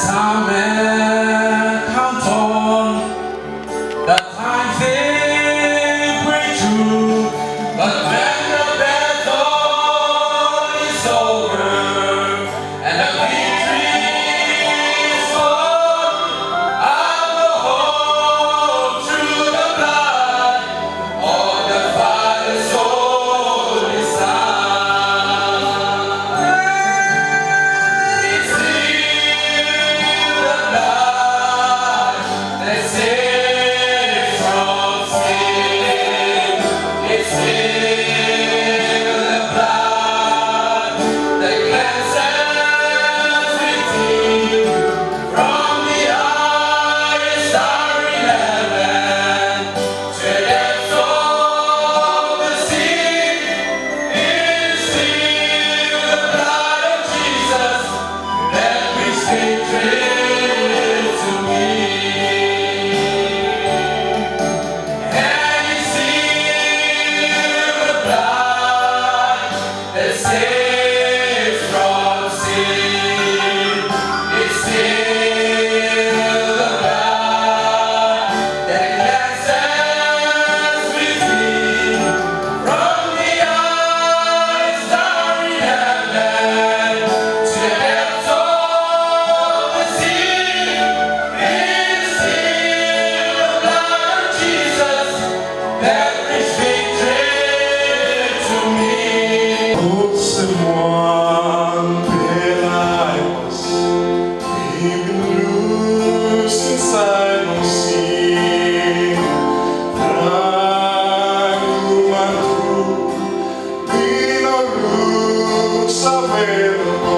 Some men count on the times they bring true, but when the battle is over and the victory is won, I'll go home through the blood of the Father's holy Son. It's still the blood that saves from sin. It's still the blood that cleanses, redeems from the highest star in heaven to the depths of the sea. It's still the blood of Jesus that brings victory to me. And it's still the blood that saves from sin. It's still the blood that cleanses, redeems from the highest star in heaven to the depths of the sea. It's still the blood of Jesus that brings victory to me. Someone pelas, even loose inside no sea. Through and through, we no lose our way.